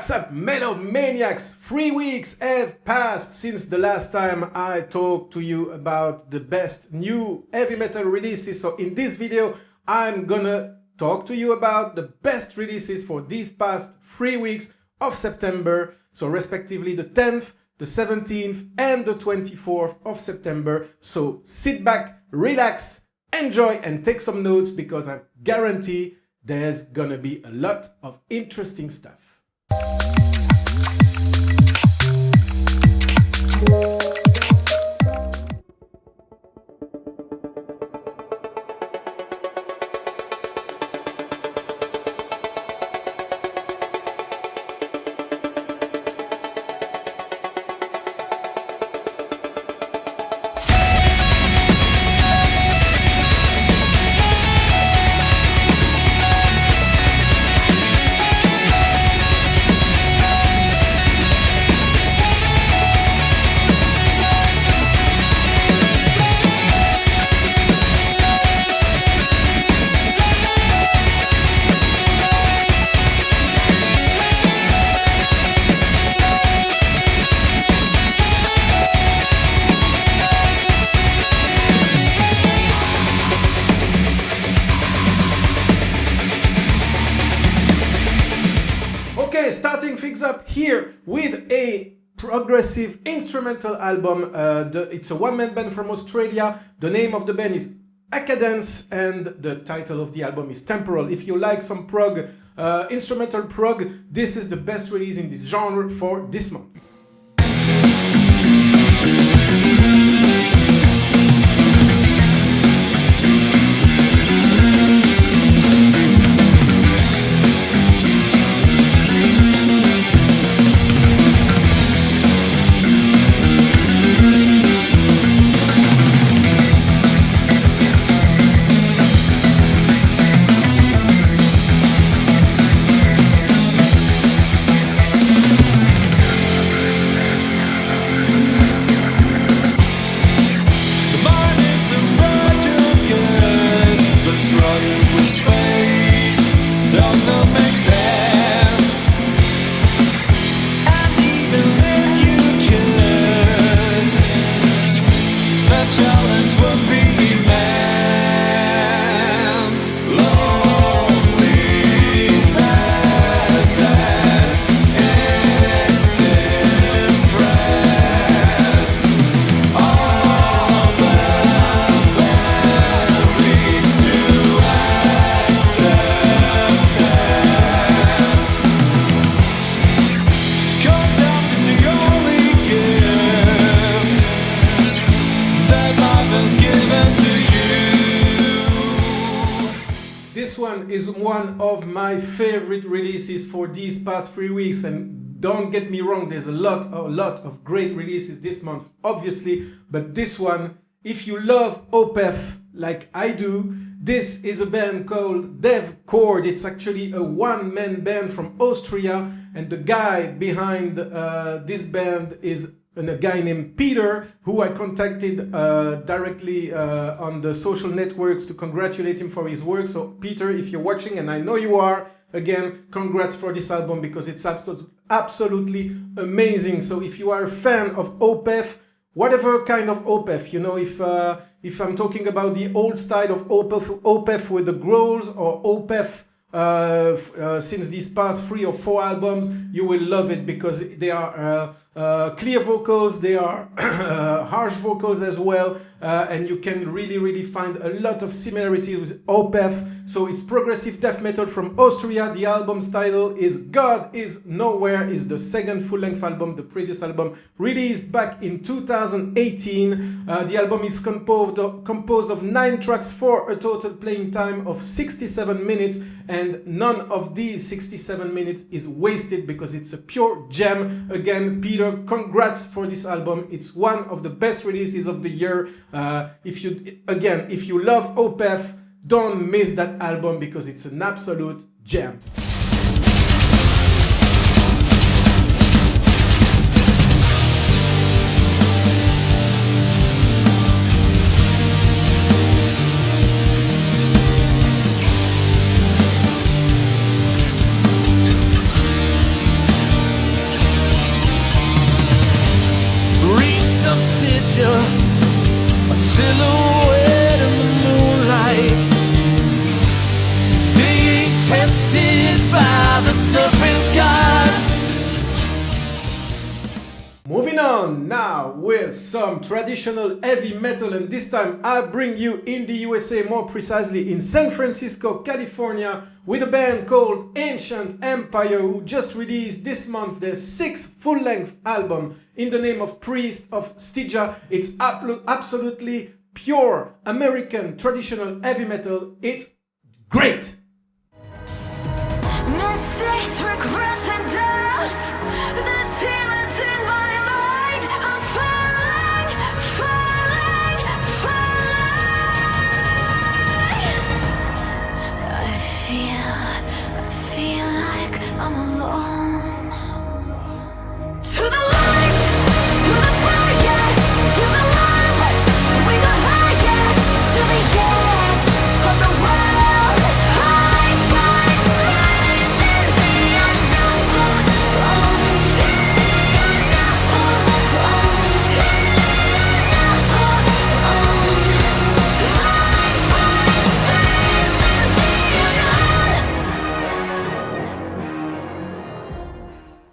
What's up, Melomaniacs? 3 weeks have passed since the last time I talked to you about the best new heavy metal releases. So in this video, I'm gonna talk to you about the best releases for these past 3 weeks of September. So respectively the 10th, the 17th and the 24th of September. So sit back, relax, enjoy and take some notes because I guarantee there's gonna be a lot of interesting stuff. Starting things up here with a progressive instrumental album. It's a one-man band from Australia. The name of the band is Arcana and the title of the album is Temporal. If you like some prog, instrumental prog, this is the best release in this genre for this month. This one is one of my favorite releases for these past 3 weeks, and don't get me wrong, there's a lot of great releases this month, obviously, but this one, if you love Opeth like I do, this is a band called Dev Chord. It's actually a one-man band from Austria, and the guy behind this band is a guy named Peter, who I contacted directly on the social networks to congratulate him for his work. So Peter, if you're watching, and I know you are, again, congrats for this album because it's absolutely amazing. So if you are a fan of Opeth, whatever kind of Opeth, you know, if I'm talking about the old style of Opeth with the growls, or Opeth since these past 3 or 4 albums, you will love it because they are clear vocals, they are harsh vocals as well, and you can really find a lot of similarities with Opeth. So it's progressive death metal from Austria. The album's title is God Is Nowhere, is the second full-length album. The previous album released back in 2018. The album is composed of 9 tracks for a total playing time of 67 minutes, and none of these 67 minutes is wasted because it's a pure gem. Again, Peter, congrats for this album. It's one of the best releases of the year. If you love Opeth, don't miss that album because it's an absolute gem. picture, a silhouette in the moonlight, being tested by the serpent god. Moving on now with some traditional heavy metal, and this time I bring you in the USA, more precisely in San Francisco, California, with a band called Ancient Empire, who just released this month their 6th full-length album in the name of Priest of Stija. It's absolutely pure American traditional heavy metal. It's great! Mistakes, regrets, and doubts, the demons in my mind. I'm falling, falling, falling. I feel like I'm alone. To the light, to the fire, to the love, we go higher, to the edge of the world. I find strength in the unknown.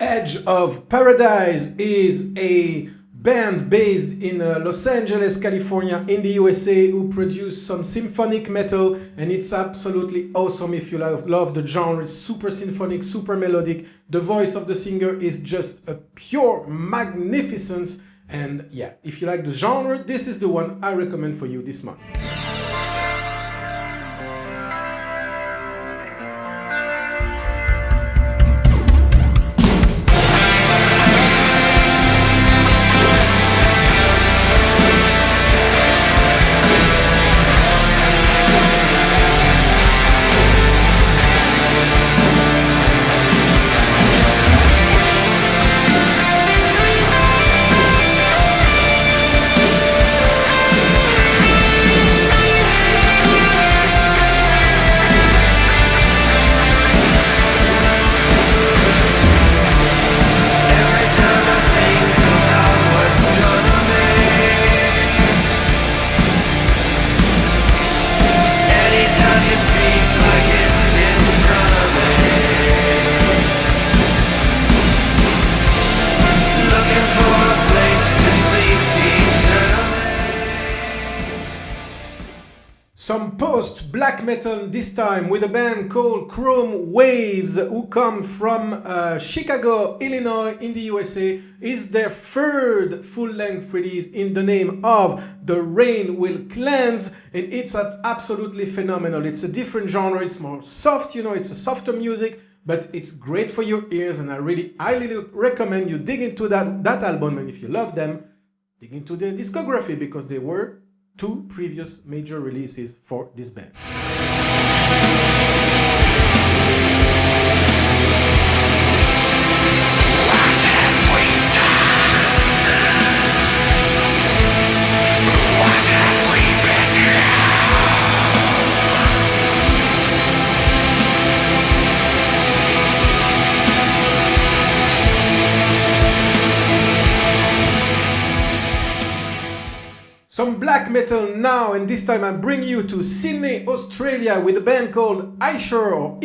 Edge of Paradise is a band based in Los Angeles, California, in the USA, who produce some symphonic metal, and it's absolutely awesome if you love the genre. It's super symphonic, super melodic. The voice of the singer is just a pure magnificence, and yeah, if you like the genre, this is the one I recommend for you this month. Some post-black metal this time with a band called Chrome Waves, who come from Chicago, Illinois in the USA. Is their 3rd full-length release in the name of The Rain Will Cleanse, and it's absolutely phenomenal. It's a different genre, it's more soft, it's a softer music, but it's great for your ears, and I really highly recommend you dig into that album, and if you love them, dig into their discography, because they were 2 previous major releases for this band. Some black metal now, and this time I bring you to Sydney, Australia, with a band called Ishore.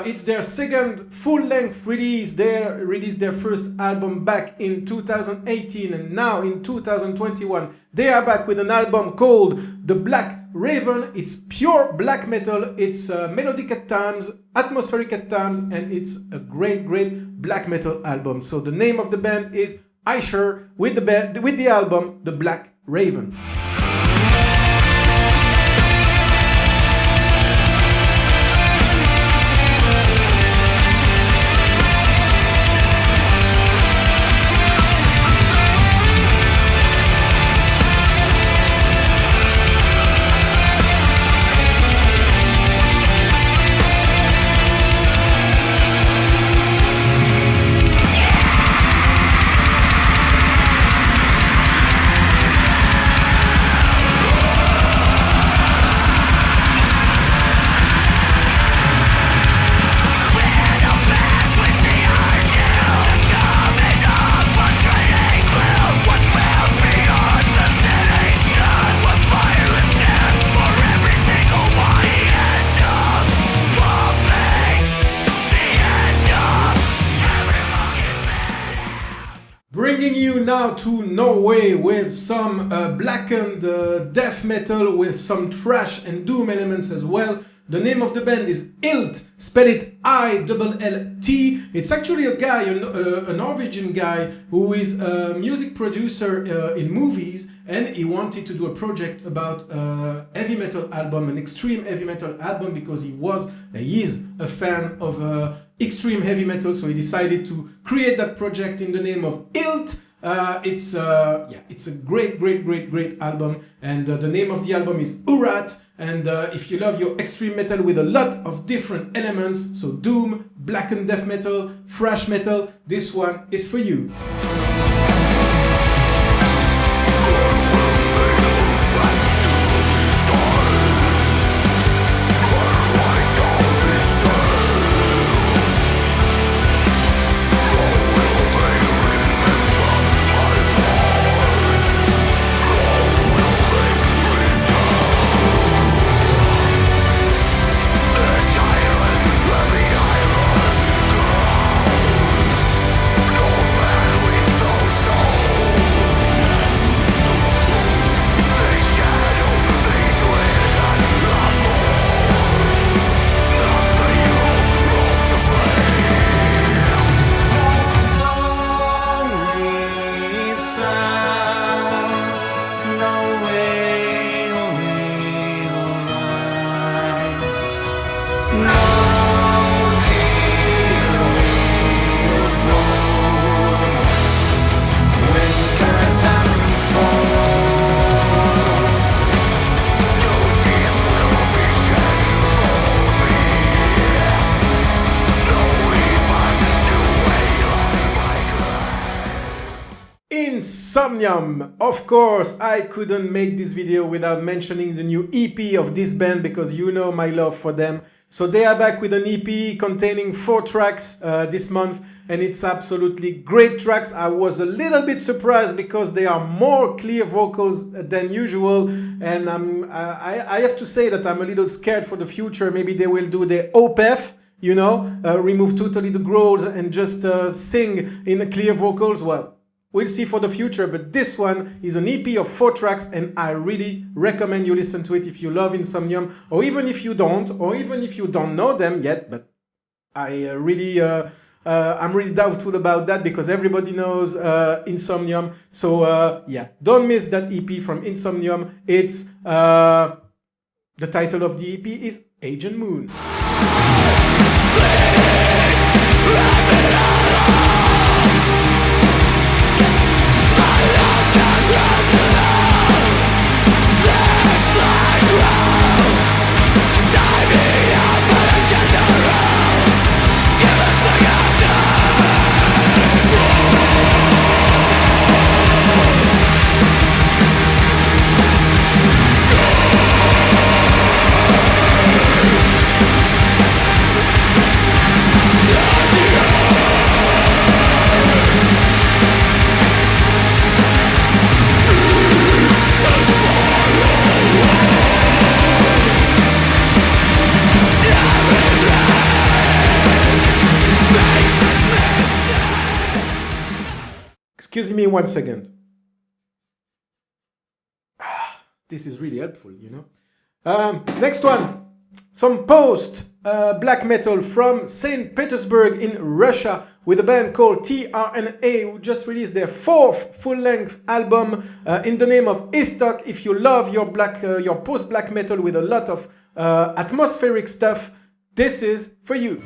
It's their 2nd full-length release. They released their 1st album back in 2018, and now in 2021 they are back with an album called The Black Raven. It's pure black metal. It's melodic at times, atmospheric at times, and it's a great black metal album. So the name of the band is Ishore, with the album The Black Raven. now to Norway with some blackened death metal with some thrash and doom elements as well. The name of the band is Ilt, spell it I-double-L-T. It's actually a guy, a Norwegian guy, who is a music producer in movies, and he wanted to do a project about heavy metal album, an extreme heavy metal album, because he is a fan of extreme heavy metal, so he decided to create that project in the name of Ilt. It's a great album, and the name of the album is Urat. And if you love your extreme metal with a lot of different elements, so doom, blackened death metal, thrash metal, this one is for you. Insomnium. Of course, I couldn't make this video without mentioning the new EP of this band, because you know my love for them. So they are back with an EP containing 4 tracks this month, and it's absolutely great tracks. I was a little bit surprised because they are more clear vocals than usual, and I have to say that I'm a little scared for the future. Maybe they will do the OPEF, remove totally the growls and just sing in clear vocals. Well, we'll see for the future, but this one is an EP of 4 tracks, and I really recommend you listen to it if you love Insomnium, or even if you don't, or even if you don't know them yet. But I'm really doubtful about that, because everybody knows Insomnium. So don't miss that EP from Insomnium. It's the title of the EP is Agent Moon. Excuse me 1 second. This is really helpful, Next one. Some post black metal from St. Petersburg in Russia with a band called Trna, who just released their 4th full-length album in the name of Istok. If you love your post-black metal with a lot of atmospheric stuff, this is for you.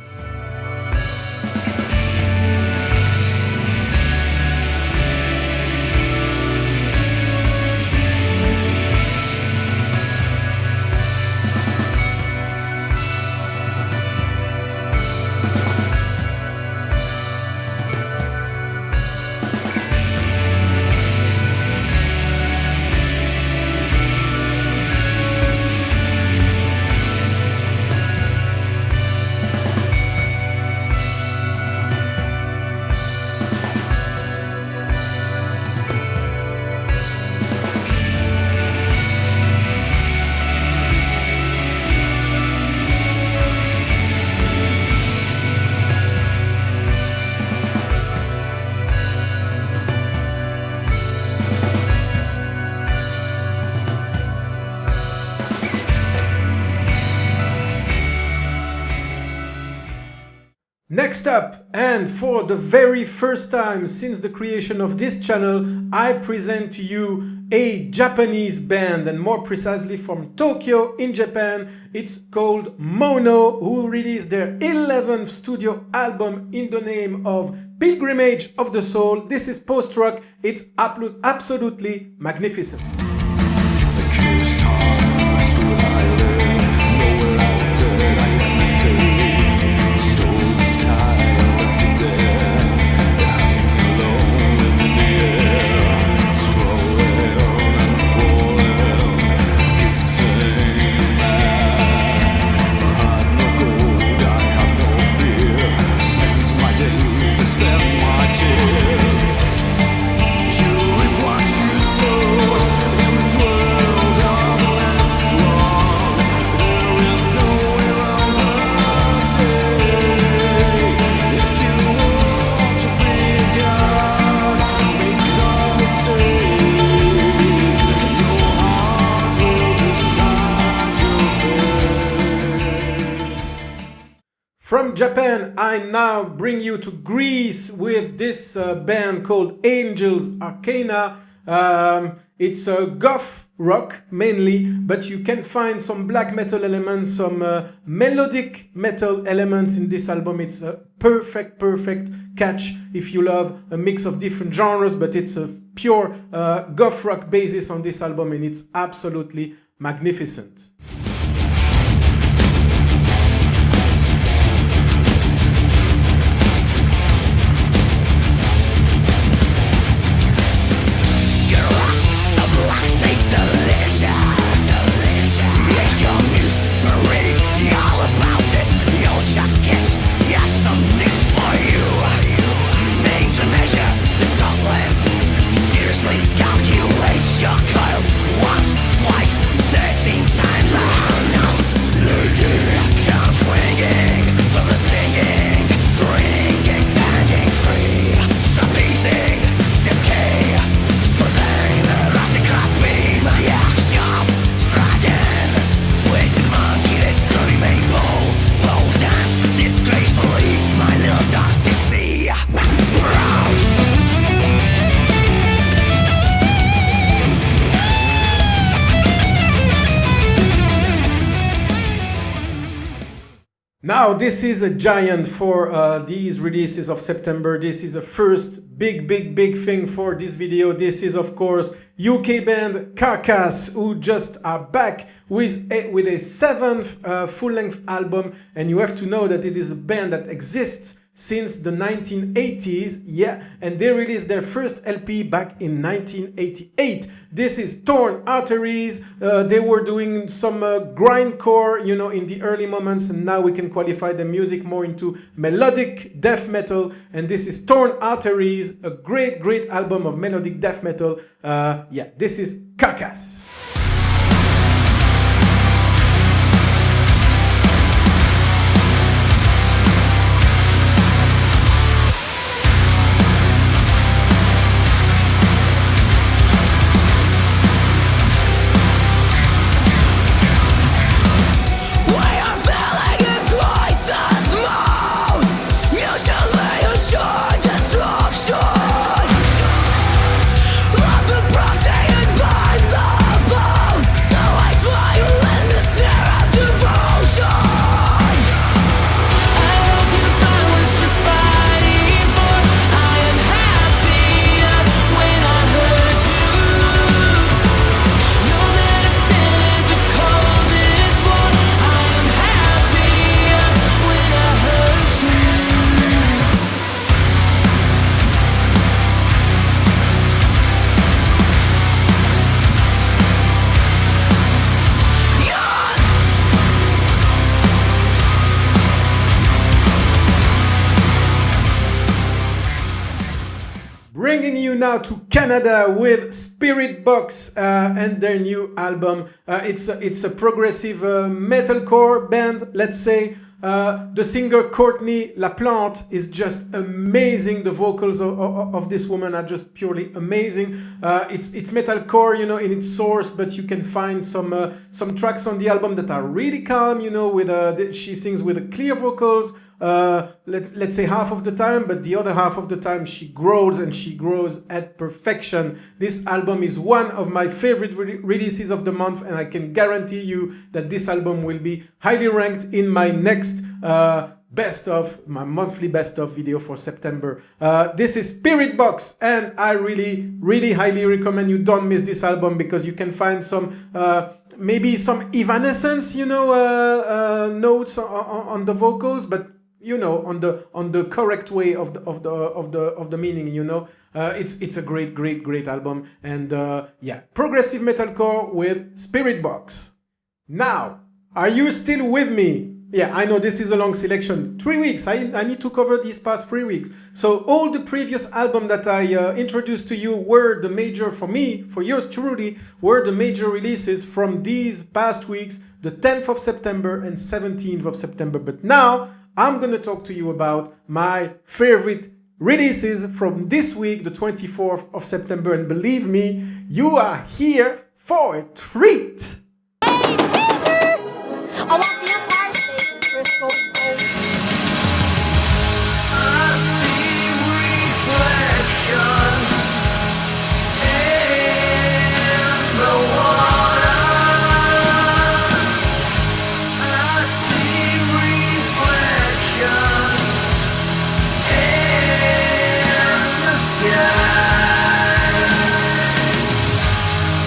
Next up, and for the very first time since the creation of this channel, I present to you a Japanese band, and more precisely from Tokyo in Japan. It's called Mono, who released their 11th studio album in the name of Pilgrimage of the Soul. This is post-rock. It's absolutely magnificent. From Japan, I now bring you to Greece with this band called Angels Arcana. It's a goth rock mainly, but you can find some black metal elements, some melodic metal elements in this album. It's a perfect catch if you love a mix of different genres, but it's a pure goth rock basis on this album, and it's absolutely magnificent. Now, this is a giant for these releases of September. This is the first big thing for this video. This is, of course, UK band Carcass, who just are back with a seventh full-length album. And you have to know that it is a band that exists since the 1980s, yeah, and they released their first LP back in 1988. This is Torn Arteries. They were doing some grindcore, you know, in the early moments, and now we can qualify the music more into melodic death metal. And this is Torn Arteries, a great album of melodic death metal. Yeah, this is Carcass. Bringing you now to Canada with Spirit Box and their new album. It's a progressive metalcore band, let's say. The singer Courtney LaPlante is just amazing. The vocals of this woman are just purely amazing. It's metalcore, you know, in its source, but you can find some tracks on the album that are really calm, you know, with she sings with clear vocals. let's say half of the time, but the other half of the time she grows, and she grows at perfection. This album is one of my favorite releases of the month, and I can guarantee you that this album will be highly ranked in my next my monthly best of video for September. This is Spirit Box, and I really highly recommend you don't miss this album, because you can find some maybe some evanescence, notes on the vocals, but on the correct way of the meaning. It's a great album, and progressive metalcore with Spirit Box. Now, are you still with me? Yeah, I know this is a long selection. 3 weeks. I need to cover these past 3 weeks. So all the previous albums that I introduced to you were the major, for me, for yours truly, were the major releases from these past weeks, the 10th of September and 17th of September. But now I'm going to talk to you about my favorite releases from this week, the 24th of September. And believe me, you are here for a treat. I want the Empire State first gold. I see reflections in the water. I see reflections in the sky.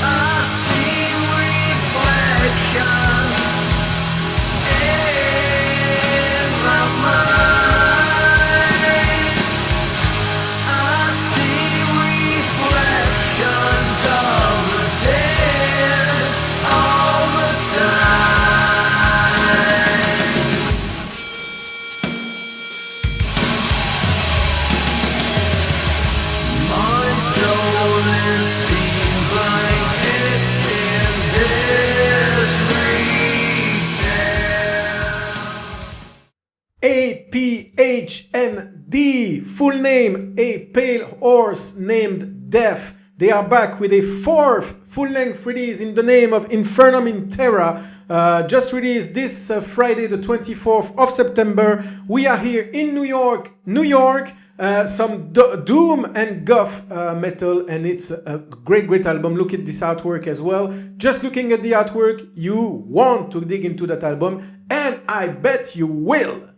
I see reflections in my mind. I see reflections of the dead all the time. My soul, it seems like it's in disrepair. APHND, full name, A Pale Horse Named Death. They are back with a fourth full-length release in the name of Infernum in Terra, just released this Friday the 24th of September. We are here in New York, some doom and goth metal, and it's a great album. Look at this artwork as well. Just looking at the artwork, you want to dig into that album, and I bet you will.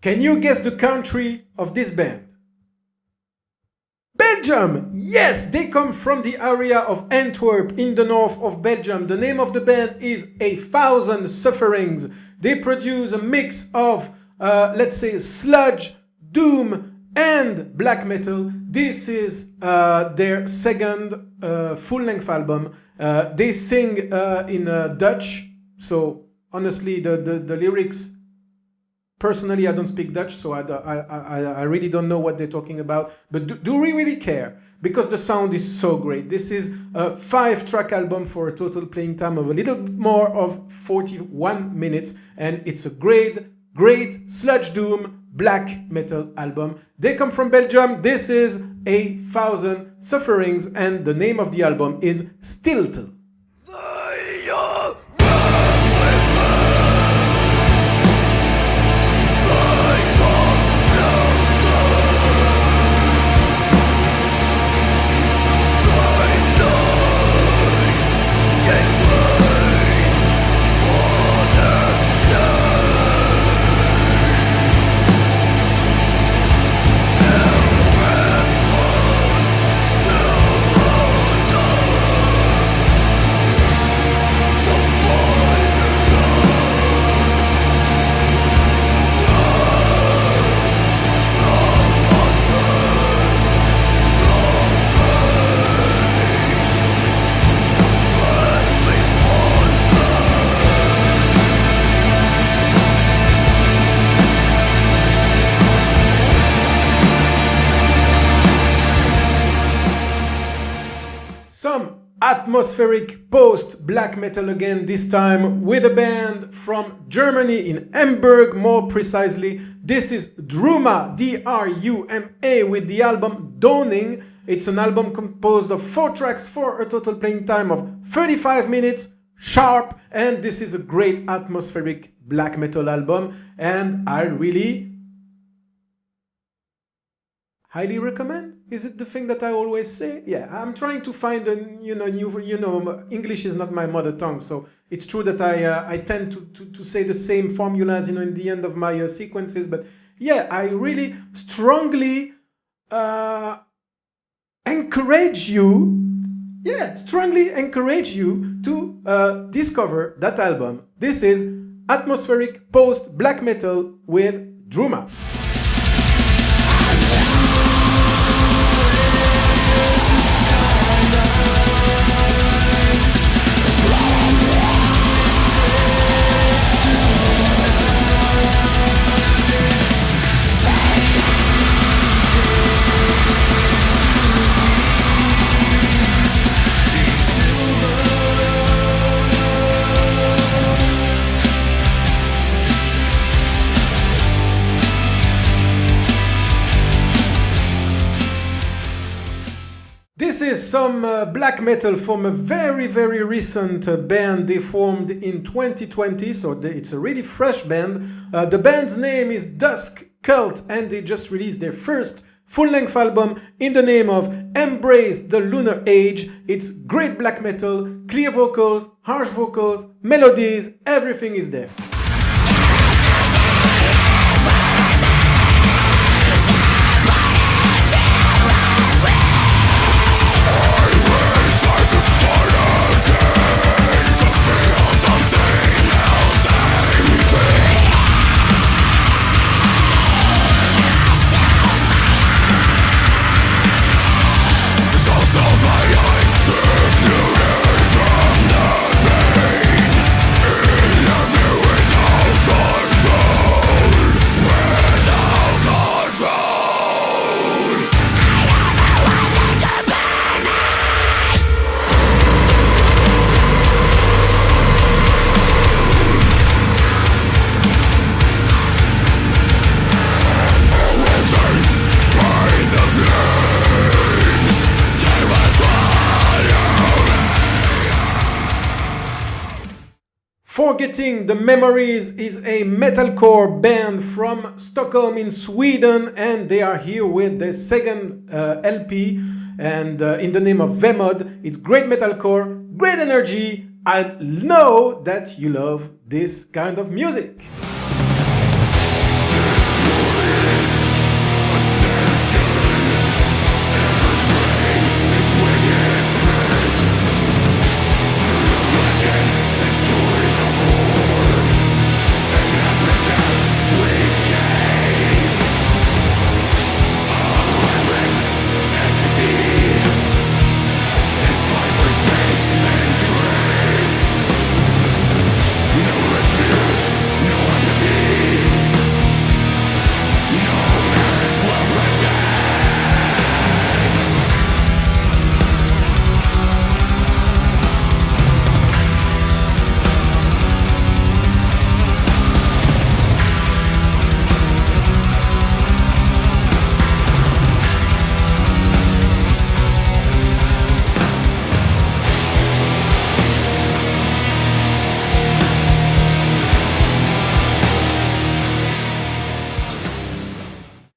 Can you guess the country of this band? Belgium! Yes, they come from the area of Antwerp in the north of Belgium. The name of the band is 1,000 Sufferings. They produce a mix of, let's say, sludge, doom, and black metal. This is their second full-length album. They sing in Dutch, so honestly, the lyrics. Personally, I don't speak Dutch, so I really don't know what they're talking about. But do we really care? Because the sound is so great. This is a 5-track album for a total playing time of a little more of 41 minutes. And it's a great sludge doom black metal album. They come from Belgium. This is 1,000 Sufferings, and the name of the album is Stilt. Yeah. Some atmospheric post-black metal again, this time with a band from Germany, in Hamburg more precisely. This is Druma, D-R-U-M-A, with the album Dawning. It's an album composed of 4 tracks for a total playing time of 35 minutes sharp, and this is a great atmospheric black metal album, and I really highly recommend. Is it the thing that I always say? Yeah, I'm trying to find a new, English is not my mother tongue, so it's true that I tend to say the same formulas, in the end of my sequences. But yeah, I really strongly encourage you to discover that album. This is atmospheric post black metal with Druma. This is some black metal from a very, very recent band. They formed in 2020, so it's a really fresh band. The band's name is Dusk Cult, and they just released their first full-length album in the name of Embrace the Lunar Age. It's great black metal, clear vocals, harsh vocals, melodies, everything is there. Forgetting the Memories is a metalcore band from Stockholm in Sweden, and they are here with their second LP, and in the name of Vemod. It's great metalcore, great energy. I know that you love this kind of music.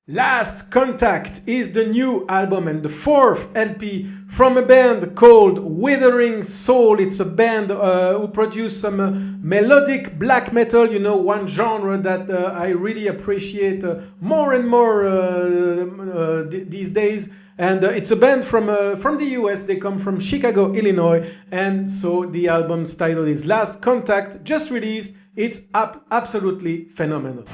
Last Contact is the new album and the fourth LP from a band called Withering Soul. It's a band who produce some melodic black metal, one genre that I really appreciate more and more these days. And it's a band from the US. They come from Chicago, Illinois. And so the album's title is Last Contact, just released. It's absolutely phenomenal.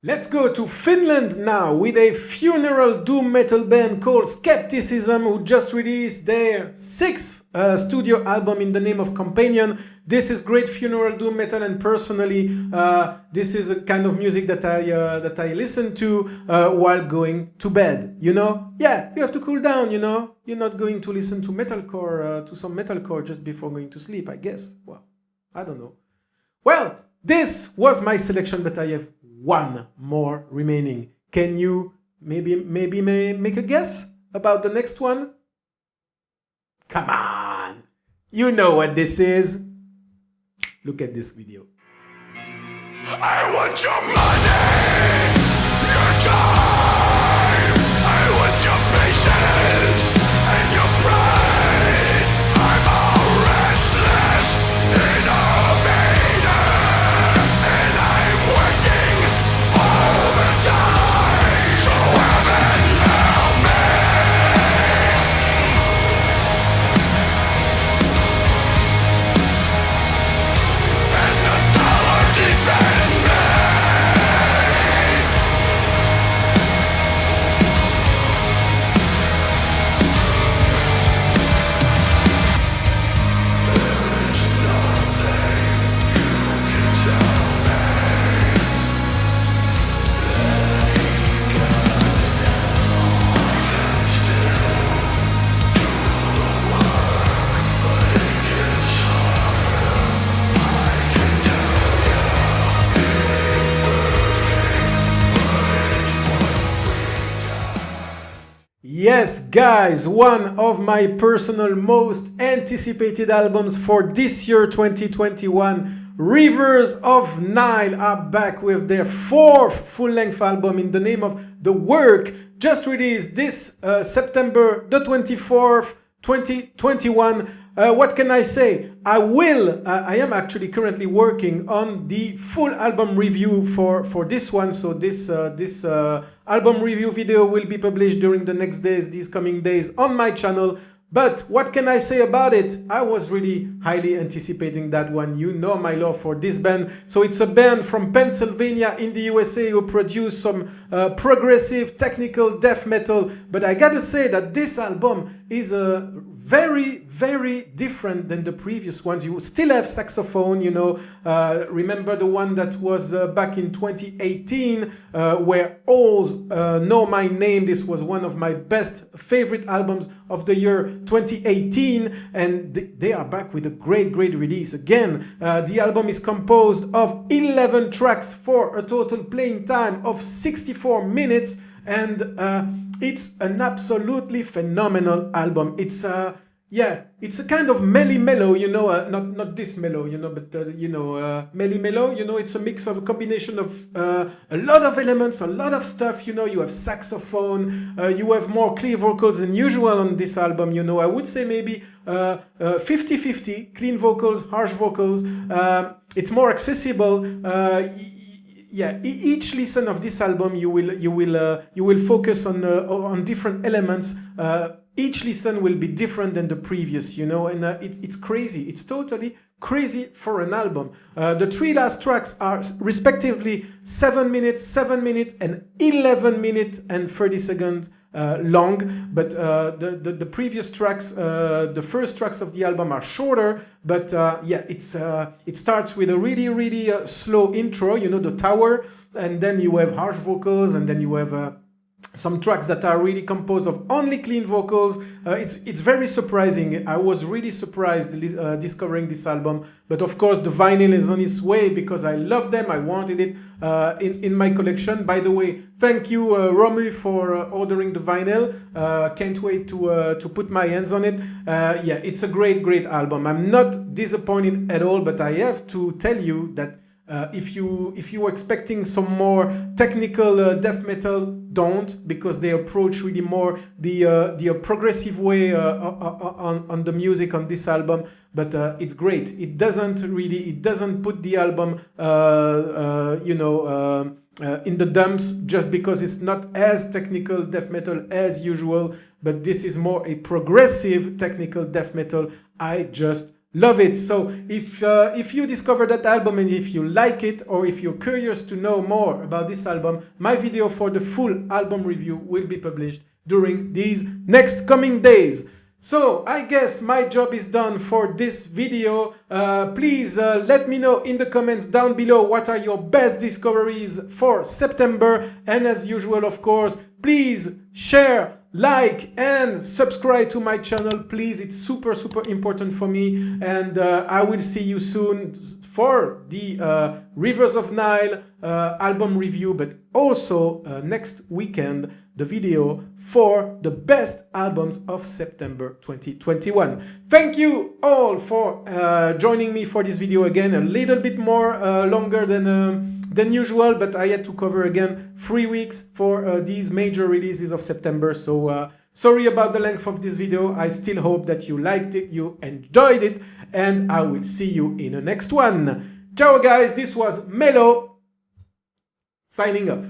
Let's go to Finland now with a funeral doom metal band called Skepticism, who just released their 6th studio album in the name of Companion. This is great funeral doom metal, and personally, this is a kind of music that I listen to while going to bed. You know, yeah, you have to cool down. You know, you're not going to listen to metalcore to some metalcore just before going to sleep, I guess. Well, I don't know. Well, this was my selection, but I have one more remaining. Can you maybe make a guess about the next one? Come on, you know what this is. Look at this video. I want your money, your time. I want your patience and your pride. I'm all restless in a maiden, and I'm working overtime. So heaven help me. And the dollar defend me. Yes, guys, one of my personal most anticipated albums for this year 2021, Rivers of Nile, are back with their 4th full-length album in the name of The Work, just released this September the 24th, 2021. What can I say? I am actually currently working on the full album review for this one. So this album review video will be published during the next days, these coming days on my channel. But what can I say about it? I was really highly anticipating that one. You know my love for this band. So it's a band from Pennsylvania in the USA who produced some progressive technical death metal. But I gotta say that this album is very, very different than the previous ones. You still have saxophone, you know. Remember the one that was back in 2018, where all know my name. This was one of my best favorite albums of the year 2018, and they are back with a great release again. The album is composed of 11 tracks for a total playing time of 64 minutes, and it's an absolutely phenomenal album. It's it's a kind of mellow, you know, not this mellow, you know, but mellow, you know, it's a mix of a combination of a lot of elements, a lot of stuff, you know. You have saxophone, you have more clear vocals than usual on this album, you know. I would say maybe 50-50, clean vocals, harsh vocals. It's more accessible. Each listen of this album, you will focus on different elements. Each listen will be different than the previous, you know, and it's crazy. It's totally crazy for an album. The 3 last tracks are respectively 7 minutes, and 11 minutes and 30 seconds long, but the previous tracks, the first tracks of the album are shorter, but it starts with a really slow intro, you know, the tower, and then you have harsh vocals, and then you have some tracks that are really composed of only clean vocals. It's very surprising. I was really surprised discovering this album, but of course the vinyl is on its way because I love them. I wanted it in my collection. By the way, thank you Romu for ordering the vinyl. Can't wait to put my hands on it. It's a great album. I'm not disappointed at all, but I have to tell you that if you were expecting some more technical death metal, don't, because they approach really more the progressive way on the music on this album. But it's great. It doesn't put the album in the dumps just because it's not as technical death metal as usual. But this is more a progressive technical death metal. I just Love it. So if you discover that album and if you like it, or if you're curious to know more about this album, my video for the full album review will be published during these next coming days. So I guess my job is done for this video. Please let me know in the comments down below what are your best discoveries for September. And as usual, of course, please share, like, and subscribe to my channel. Please, it's super important for me. And I will see you soon for the Rivers of Nile album review, but also next weekend the video for the best albums of September 2021. Thank you all for joining me for this video again. A little bit more longer than usual, but I had to cover again 3 weeks for these major releases of September. So sorry about the length of this video. I still hope that you liked it, you enjoyed it, and I will see you in the next one. Ciao guys, this was Melo signing off.